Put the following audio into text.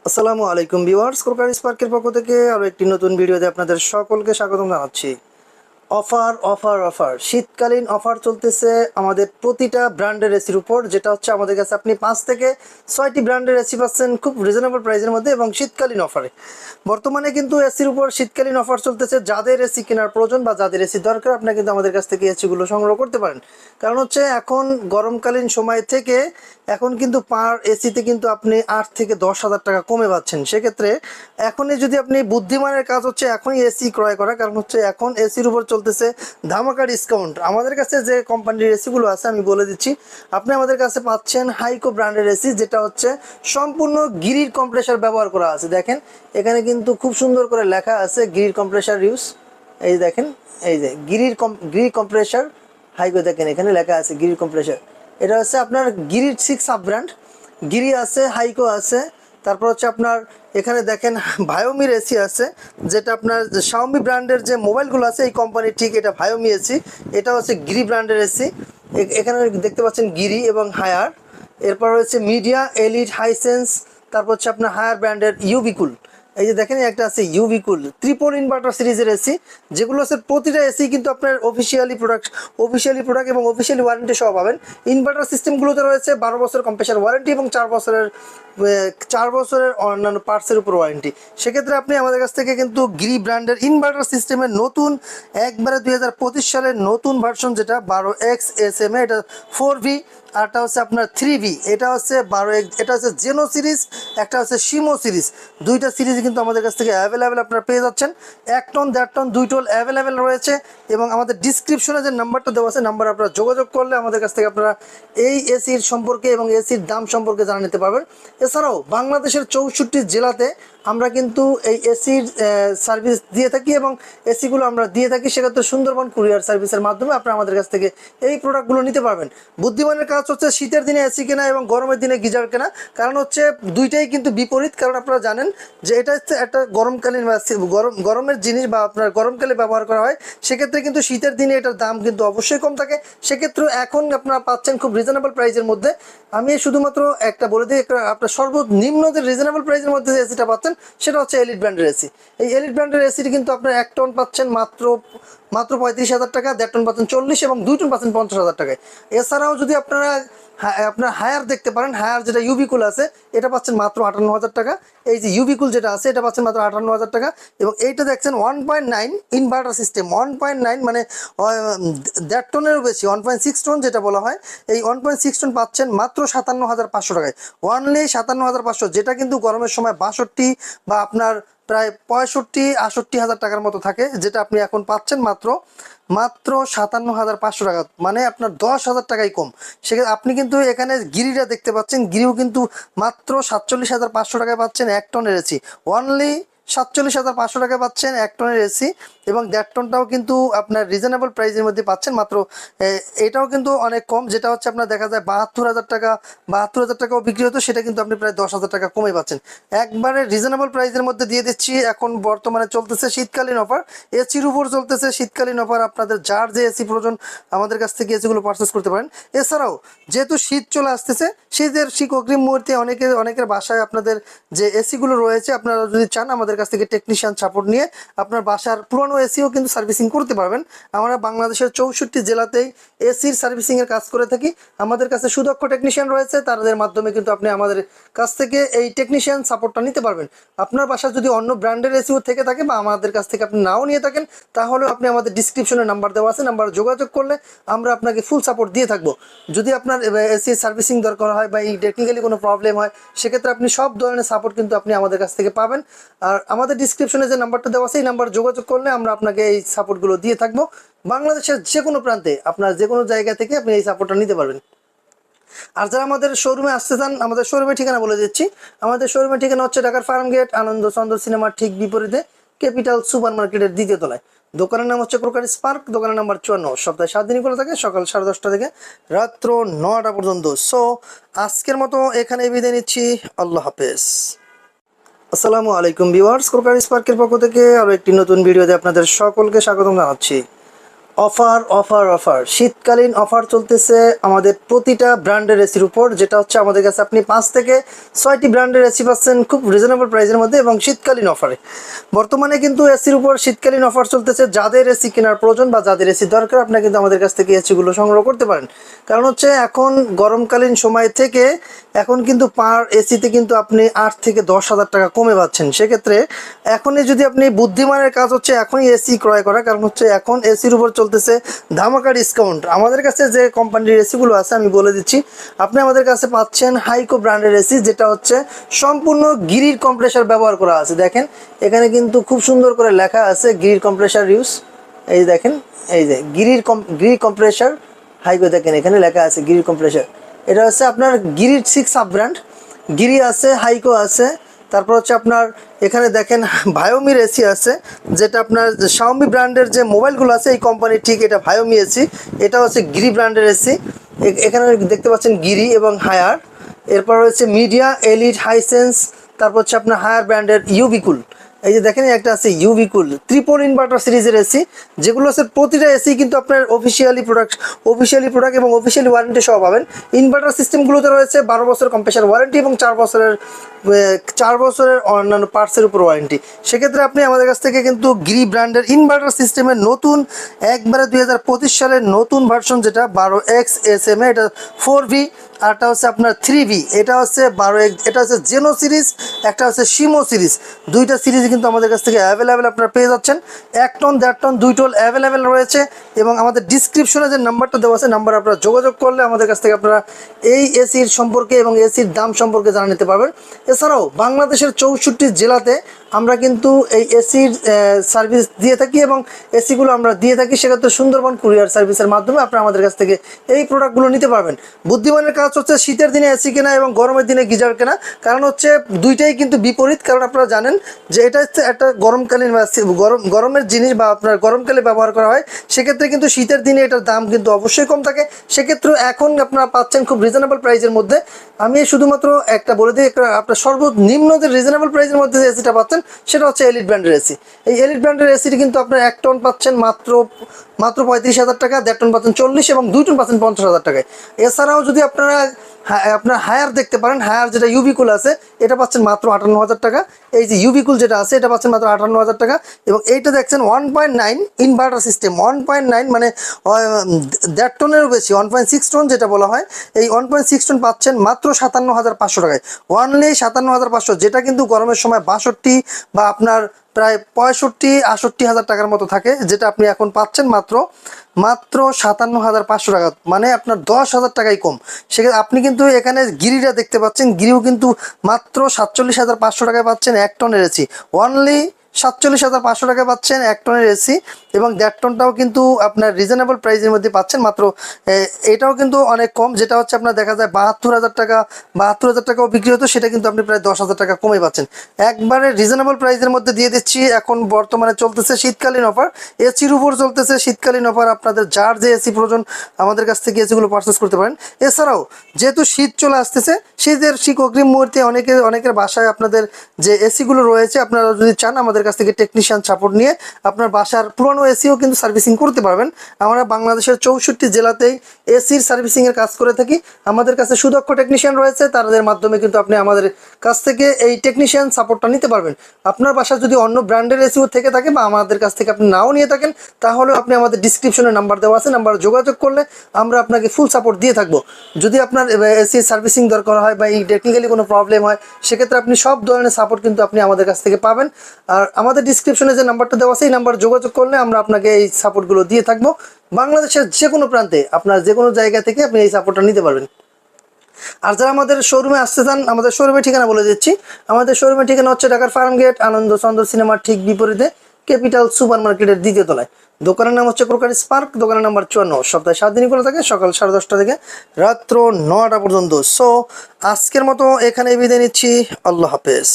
আসসালামু আলাইকুম viewers, Crocker স্পার্কের পক্ষ থেকে আরও একটি নতুন ভিডিওতে আপনাদের সকলকে স্বাগতম জানাচ্ছি। অফার অফার অফার শীতকালীন অফার চলতেছে আমাদের প্রতিটা ব্র্যান্ডের এসির উপর, যেটা হচ্ছে আমাদের কাছে আপনি 5 থেকে 6টি ব্র্যান্ডের এসি পাচ্ছেন খুব রিজনেবল প্রাইসের মধ্যে এবং শীতকালীন অফারে। বর্তমানে কিন্তু এসির উপর শীতকালীন অফার চলতেছে। যাদের এসি কেনার প্রয়োজন বা যাদের এসি দরকার, আপনারা কিন্তু আমাদের কাছ থেকে এসিগুলো সংগ্রহ করতে পারেন। কারণ হচ্ছে এখন গরমকালীন সময় থেকে এখন কিন্তু পার এসিতে কিন্তু আপনি 8 থেকে 10,000 টাকা কমে পাচ্ছেন। সেক্ষেত্রে এখনই যদি আপনি বুদ্ধিমানের কাজ হচ্ছে এখনই এসি ক্রয় করা, কারণ হচ্ছে এখন এসির উপর চলতেছে ধামাকা ডিসকাউন্ট। আমাদের কাছে যে কোম্পানির এসিগুলো আছে আমি বলে দিচ্ছি, আপনি আমাদের কাছে পাচ্ছেন হাইকো ব্র্যান্ডের এসি, যেটা হচ্ছে সম্পূর্ণ গিরির কম্প্রেসার ব্যবহার করা আছে। দেখেন এখানে কিন্তু খুব সুন্দর করে লেখা আছে গিরির কম্প্রেসার ইউজ। এই দেখেন, এই যে গিরি কম্প্রেসার হাইকো, দেখেন এখানে লেখা আছে গিরির কম্প্রেসার। এটা হচ্ছে আপনার গিরির 6 সাব ব্র্যান্ড, গিরি আছে, হাইকো আছে, তারপর হচ্ছে আপনার এখানে দেখেন ভায়োমির এসি আছে, যেটা আপনার শাওমি ব্র্যান্ডের যে মোবাইলগুলো আছে এই কোম্পানি ঠিক এটা ভায়োমি এসি, এটা হচ্ছে গিরি ব্র্যান্ডের এসি। এখানে দেখতে পাচ্ছেন গিরি এবং হায়ার। এরপর হচ্ছে মিডিয়া, এলিট, হাইসেন্স, তারপর হচ্ছে আপনার হায়ার ব্র্যান্ডের ইউবিকুল। এই যে দেখেন একটা আছে ইউবিকুল ট্রিপল ইনভার্টার সিরিজের এসি, যেগুলো হচ্ছে প্রতিটা এসি কিন্তু আপনার অফিসিয়ালি প্রোডাক্ট এবং অফিসিয়ালি ওয়ারেন্টি সহ পাবেন। ইনভার্টার সিস্টেমগুলোতে রয়েছে 12 বছর কম্প্রেসার ওয়ারেন্টি এবং 4 বছরের অন্যান্য পার্টসের উপর ওয়ারেন্টি। সেক্ষেত্রে আপনি আমাদের কাছ থেকে কিন্তু গিরি ব্র্যান্ডের ইনভার্টার সিস্টেমের নতুন একবারে 2025 সালের নতুন ভার্সন, যেটা 12XSMA, এটা 4V, আরটা হচ্ছে আপনার 3V, এটা হচ্ছে 12, এটা হচ্ছে জেনো সিরিজ, একটা হচ্ছে শিমো সিরিজ। দুইটা সিরিজ কিন্তু আমাদের কাছ থেকে অ্যাভেলেবেল আপনারা পেয়ে যাচ্ছেন। 1 টন 1.5 টন 2 টন অ্যাভেলেবেল রয়েছে এবং আমাদের ডিসক্রিপশনে যে নাম্বারটা দেওয়া আছে নাম্বার আপনারা যোগাযোগ করলে আমাদের কাছ থেকে আপনারা এই এসির সম্পর্কে এবং এসির দাম সম্পর্কে জানা নিতে পারবেন। এছাড়াও বাংলাদেশের 64 জেলাতে আমরা কিন্তু এই এসির সার্ভিস দিয়ে থাকি এবং এসিগুলো আমরা দিয়ে থাকি। সেক্ষেত্রে সুন্দরবন কুরিয়ার সার্ভিসের মাধ্যমে আপনারা আমাদের কাছ থেকে এই প্রোডাক্টগুলো নিতে পারবেন। বুদ্ধিমানের কাজ হচ্ছে শীতের দিনে এসি কেনা এবং গরমের দিনে গিজার কেনা, কারণ হচ্ছে দুইটাই কিন্তু বিপরীত। কারণ আপনারা জানেন যে এটা হচ্ছে একটা গরমকালীন গরমের জিনিস বা আপনার গরমকালে ব্যবহার করা হয়। সেক্ষেত্রে কিন্তু শীতের দিনে এটার দাম কিন্তু অবশ্যই কম থাকে। সেক্ষেত্রে এখন আপনারা পাচ্ছেন খুব রিজনেবল প্রাইসের মধ্যে। আমি শুধুমাত্র একটা বলে দিই, আপনার সর্বনিম্ন যে রিজনেবল প্রাইসের মধ্যে যে এসিটা পাচ্ছেন সেটা হচ্ছে এলিট ব্র্যান্ডের এসি। এই এলিট ব্র্যান্ডের এসিটি কিন্তু আপনার 1 টন পাচ্ছেন মাত্র 35,000 টাকা, 1.5 টন পাচ্ছেন 40 এবং 2 টন পাচ্ছেন 50,000 টাকায়। এছাড়াও যদি আপনারা আপনার হায়ার দেখতে পারেন, হায়ার যেটা ইউবিকুল আছে এটা পাচ্ছেন মাত্র 58,000 টাকা। এই যে ইউবিকুল যেটা আছে এটা পাচ্ছেন মাত্র 58,000 টাকা এবং এইটা দেখছেন 1.9 ইনভার্টার সিস্টেম, 1.9 মানে 1.5 টনেরও বেশি, 1.6 টন যেটা বলা হয়। এই 1.6 টন পাচ্ছেন মাত্র 57,500 টাকায়, অনলি 57,500, যেটা কিন্তু গরমের সময় 62 বা আপনার প্রায় 65-68 হাজার টাকার মতো থাকে, যেটা আপনি এখন পাচ্ছেন মাত্র 57,500 টাকা, মানে আপনার 10,000 টাকাই কম। সেক্ষেত্রে আপনি কিন্তু এখানে গিরিটা দেখতে পাচ্ছেন, গিরিও কিন্তু মাত্র 47,500 টাকায় পাচ্ছেন 1 টনের এসি, অনলি 47,500 টাকায় পাচ্ছেন 1 টনের এসি এবং 1.5 টনটাও কিন্তু আপনার রিজনেবল প্রাইসের মধ্যে পাচ্ছেন মাত্র। এটাও কিন্তু অনেক কম, যেটা হচ্ছে আপনার দেখা যায় 72,000 টাকা, 72,000 টাকাও বিক্রি হতো, সেটা কিন্তু আপনি প্রায় 10,000 টাকা কমে পাচ্ছেন। একবারে রিজনেবল প্রাইসের মধ্যে দিয়ে দিচ্ছি। এখন বর্তমানে চলতেছে শীতকালীন অফার, এসির উপর চলতেছে শীতকালীন অফার। আপনাদের যার যে এসি প্রয়োজন আমাদের কাছ থেকে এসিগুলো পারচেস করতে পারেন। এছাড়াও যেহেতু শীত চলে আসতেছে, শীতের অগ্রিম মুহূর্তে অনেকের বাসায় আপনাদের যে এসিগুলো রয়েছে আপনারা যদি চান আমাদের কাছ থেকে টেকনিশিয়ান সাপোর্ট নিয়ে আপনার বাসার পুরনো এসিও কিন্তু সার্ভিসিং করতে পারবেন। আমরা বাংলাদেশের 64 জেলাতেই এসির সার্ভিসিংয়ের কাজ করে থাকি। আমাদের কাছে সুদক্ষ টেকনিশিয়ান রয়েছে, তাদের মাধ্যমে কিন্তু আপনি আমাদের কাছ থেকে এই টেকনিশিয়ান সাপোর্টটা নিতে পারবেন। আপনার বাসায় যদি অন্য ব্র্যান্ডের এসিও থেকে থাকে বা আমাদের কাছ থেকে আপনি নাও নিয়ে থাকেন, তাহলে আপনি আমাদের ডিসক্রিপশনে নাম্বার দেওয়া আছে, নাম্বার যোগাযোগ করলে আমরা আপনাকে ফুল সাপোর্ট দিয়ে থাকবো। যদি আপনার এসি সার্ভিসিং দরকার হয় বা এই টেকনিক্যালি কোনো প্রবলেম হয়, সেক্ষেত্রে আপনি সব ধরনের সাপোর্ট কিন্তু আপনি আমাদের কাছ থেকে পাবেন। আর আমাদের ডিসক্রিপশনে যে নাম্বারটা দেওয়া আছে এই নাম্বার যোগাযোগ করলে আমরা আপনাকে এই সাপোর্টগুলো দিয়ে থাকবো। বাংলাদেশের যে কোনো প্রান্তে আপনার যে কোনো জায়গা থেকে আপনি এই সাপোর্টটা নিতে পারবেন। আর যারা আমাদের শোরুমে আসতে চান, আমাদের শোরুমের ঠিকানা বলে দিচ্ছি। আমাদের শোরুমের ঠিকানা হচ্ছে ঢাকার ফার্ম গেট, আনন্দ চন্দ্র সিনেমার ঠিক বিপরীতে, ক্যাপিটাল সুপার মার্কেটের 2য় তলায়। দোকানের নাম হচ্ছে ক্রোকার স্পার্ক, দোকানের নাম্বার 54, সপ্তাহে 7 দিনই খোলা থাকে, সকাল 10:30 থেকে রাত্র 9টা পর্যন্ত। সো আজকের মতো এখানে বিদায় নিচ্ছি, আল্লাহ হাফেজ। আসসালামু আলাইকুম ভিউয়ার্স, ক্রোকার স্পার্কের পক্ষ থেকে আরও একটি নতুন ভিডিওতে আপনাদের সকলকে স্বাগতম জানাচ্ছি। অফার অফার অফার শীতকালীন অফার চলতেছে আমাদের প্রতিটা ব্র্যান্ডের এসির উপর, যেটা হচ্ছে আমাদের কাছে আপনি 5 থেকে 6টি ব্র্যান্ডের এসি পাচ্ছেন খুব রিজনেবল প্রাইসের মধ্যে এবং শীতকালীন অফারে। বর্তমানে কিন্তু এসির উপর শীতকালীন অফার চলতেছে। যাদের এসি কেনার প্রয়োজন বা যাদের এসি দরকার, আপনারা কিন্তু আমাদের কাছ থেকে এসিগুলো সংগ্রহ করতে পারেন। কারণ হচ্ছে এখন গরমকালীন সময় থেকে এখন কিন্তু পার এসিতে কিন্তু আপনি 8 থেকে 10 হাজার টাকা কমে পাচ্ছেন। সেক্ষেত্রে এখনই যদি আপনি বুদ্ধিমানের কাজ হচ্ছে এখনই এসি ক্রয় করা, কারণ হচ্ছে এখন এসির উপর চলতেছে ধামাকা ডিসকাউন্ট। আমাদের কাছে যে কোম্পানির এসিগুলো আছে আমি বলে দিচ্ছি, আপনি আমাদের কাছে পাচ্ছেন হাইকো ব্র্যান্ডের এসি, যেটা হচ্ছে সম্পূর্ণ গিরির কম্প্রেসার ব্যবহার করা আছে। দেখেন এখানে কিন্তু খুব সুন্দর করে লেখা আছে গিরির কম্প্রেসার ইউজ। এই দেখেন, এই যে গিরির কম্প্রেসার হাইকো, দেখেন এখানে লেখা আছে গিরির কম্প্রেসার। এটা হচ্ছে আপনার গিরির 6 সাব ব্র্যান্ড, গিরি আছে, হাইকো আছে, তারপর হচ্ছে আপনার এখানে দেখেন ভায়োমির এসি আছে, যেটা আপনার শাওমি ব্র্যান্ডের যে মোবাইলগুলো আছে এই কোম্পানির ঠিক এটা ভায়োমি এসি। এটা হচ্ছে গিরি ব্র্যান্ডের এসি। এখানে দেখতে পাচ্ছেন গিরি এবং হায়ার। এরপর হচ্ছে মিডিয়া, এলিট, হাইসেন্স, তারপর হচ্ছে আপনার হায়ার ব্র্যান্ডের ইউবিকুল। এই যে দেখেন একটা আছে ইউবিকুল ট্রিপল ইনভার্টার সিরিজের এসি, যেগুলো হচ্ছে প্রতিটা এসি কিন্তু আপনার অফিসিয়ালি প্রোডাক্ট এবং অফিসিয়ালি ওয়ারেন্টি সহ পাবেন। ইনভার্টার সিস্টেমগুলোতে রয়েছে 12 বছর কম্প্রেসার ওয়ারেন্টি এবং 4 বছরের অন্যান্য পার্টসের উপর ওয়ারেন্টি। সেক্ষেত্রে আপনি আমাদের কাছ থেকে কিন্তু গিরি ব্র্যান্ডের ইনভার্টার সিস্টেমের নতুন একবারে 2025 সালের নতুন ভার্সন, যেটা 12XSMA, এটা 4V, আরটা হচ্ছে আপনার 3V, এটা হচ্ছে 12X, এটা হচ্ছে জেনো সিরিজ, একটা হচ্ছে শিমো সিরিজ। দুইটা সিরিজ কিন্তু আমাদের কাছ থেকে অ্যাভেলেবেল আপনারা পেয়ে যাচ্ছেন। 1 টন 1.5 টন 2 টন অ্যাভেলেবেল রয়েছে এবং আমাদের ডিসক্রিপশনে যে নাম্বারটা দেওয়া আছে নাম্বার আপনারা যোগাযোগ করলে আমাদের কাছ থেকে আপনারা এই এসির সম্পর্কে এবং এসির দাম সম্পর্কে জানা নিতে পারবেন। এছাড়াও বাংলাদেশের 64 জেলাতে আমরা কিন্তু এই এসির সার্ভিস দিয়ে থাকি এবং এসিগুলো আমরা দিয়ে থাকি। সেক্ষেত্রে সুন্দরবন কুরিয়ার সার্ভিসের মাধ্যমে আপনারা আমাদের কাছ থেকে এই প্রোডাক্টগুলো নিতে পারবেন। বুদ্ধিমানের কাজ হচ্ছে শীতের দিনে এসি কেনা এবং গরমের দিনে গিজার কেনা, কারণ হচ্ছে দুইটাই কিন্তু বিপরীত। কারণ আপনারা জানেন যে এটা হচ্ছে একটা গরমকালীন গরমের জিনিস বা আপনার গরমকালে ব্যবহার করা হয়। সেক্ষেত্রে কিন্তু শীতের দিনে এটার দাম কিন্তু অবশ্যই কম থাকে। সেক্ষেত্রে এখন আপনারা পাচ্ছেন খুব রিজনেবল প্রাইসের মধ্যে। আমি শুধুমাত্র একটা বলে দিই, আপনার সর্বনিম্ন যে রিজনেবল প্রাইসের মধ্যে যে এসিটা পাচ্ছেন সেটা হচ্ছে এলিট ব্র্যান্ডের এসি। এই এলিট ব্র্যান্ডের এসিটি কিন্তু আপনার 1 টন পাচ্ছেন মাত্র 35,000 টাকা, 1.5 টন পাচ্ছেন 40 এবং 2 টন পাচ্ছেন 50,000 টাকায়। এছাড়াও যদি আপনারা আপনার হায়ার দেখতে পারেন, হায়ার যেটা ইউবিকুল আছে এটা পাচ্ছেন মাত্র 58,000 টাকা। এই যে ইউবিকুল যেটা আছে এটা পাচ্ছেন মাত্র 58,000 টাকা। এবং এইটা দেখছেন 1.9 ইনভার্টার সিস্টেম, 1.9 মানে 1.5 টনেরও বেশি, 1.6 টন যেটা বলা হয়। এই 1.6 টন পাচ্ছেন মাত্র 57,500 টাকায়, অনলি 57,500, যেটা কিন্তু গরমের সময় 62 বা আপনার প্রায় 65-68 হাজার টাকার মতো থাকে, যেটা আপনি এখন পাচ্ছেন মাত্র 57,500 টাকা, মানে আপনার 10,000 টাকাই কম। সেক্ষেত্রে আপনি কিন্তু এখানে গিরিটা দেখতে পাচ্ছেন, গিরিও কিন্তু মাত্র 47,500 টাকায় পাচ্ছেন 1 টনের এসি, অনলি 47,500 টাকায় পাচ্ছেন 1 টনের এসি। এবং 1.5 টনটাও কিন্তু আপনার রিজনেবল প্রাইসের মধ্যে পাচ্ছেন মাত্র, এটাও কিন্তু অনেক কম, যেটা হচ্ছে আপনার দেখা যায় 72,000 টাকা, 72,000 টাকাও বিক্রি হতো, সেটা কিন্তু আপনি প্রায় 10,000 টাকা কমে পাচ্ছেন। একবারে রিজনেবল প্রাইসের মধ্যে দিয়ে দিচ্ছি। এখন বর্তমানে চলতেছে শীতকালীন অফার, এসির উপর চলতেছে শীতকালীন অফার। আপনাদের যার যে এসি প্রয়োজন আমাদের কাছ থেকে এসিগুলো পারচেস করতে পারেন। এছাড়াও যেহেতু শীত চলে আসতেছে, শীতের ঠিক অগ্রিম মুহূর্তে অনেকের বাসায় আপনাদের যে এসিগুলো রয়েছে আপনারা যদি চান আমাদের কাছ থেকে টেকনিশিয়ান সাপোর্ট নিয়ে আপনার বাসার পুরনো এসিও কিন্তু সার্ভিসিং করতে পারবেন। আমরা বাংলাদেশের 64 জেলাতেই এসির সার্ভিসিংয়ের কাজ করে থাকি। আমাদের কাছে সুদক্ষ টেকনিশিয়ান রয়েছে, তাদের মাধ্যমে কিন্তু আপনি আমাদের কাছ থেকে এই টেকনিশিয়ান সাপোর্টটা নিতে পারবেন। আপনার বাসায় যদি অন্য ব্র্যান্ডের এসিও থেকে থাকে বা আমাদের কাছ থেকে আপনি নাও নিয়ে থাকেন, তাহলে আপনি আমাদের ডিসক্রিপশনে নাম্বার দেওয়া আছে, নাম্বারে যোগাযোগ করলে আমরা আপনাকে ফুল সাপোর্ট দিয়ে থাকবো। যদি আপনার এসি সার্ভিসিং দরকার হয় বা এই টেকনিক্যালি কোনো প্রবলেম হয়, সেক্ষেত্রে আপনি সব ধরনের সাপোর্ট কিন্তু আপনি আমাদের কাছ থেকে পাবেন। আর আমাদের ডিসক্রিপশনে যে নাম্বারটা দেওয়া আছে এই নাম্বারে যোগাযোগ করলে আমরা আপনাকে এই সাপোর্টগুলো দিয়ে থাকবো। বাংলাদেশের যে কোনো প্রান্তে আপনার যে কোনো জায়গা থেকে আপনি এই সাপোর্টটা নিতে পারবেন। আর যারা আমাদের শোরুমে আসতে চান, আমাদের শোরুমের ঠিকানা বলে দিচ্ছি। আমাদের শোরুমের ঠিকানা হচ্ছে ঢাকার ফার্ম গেট, আনন্দ চন্দ্র সিনেমার ঠিক বিপরীতে, ক্যাপিটাল সুপার মার্কেটের 2য় তলায়। দোকানের নাম হচ্ছে ক্রোকারি স্পার্ক, দোকানের নাম্বার 54। সপ্তাহে 7 দিনই খোলা থাকে, সকাল 10:30 থেকে রাত্র 9টা পর্যন্ত। সো আজকের মতো এখানে বিদায় নিচ্ছি, আল্লাহ হাফেজ।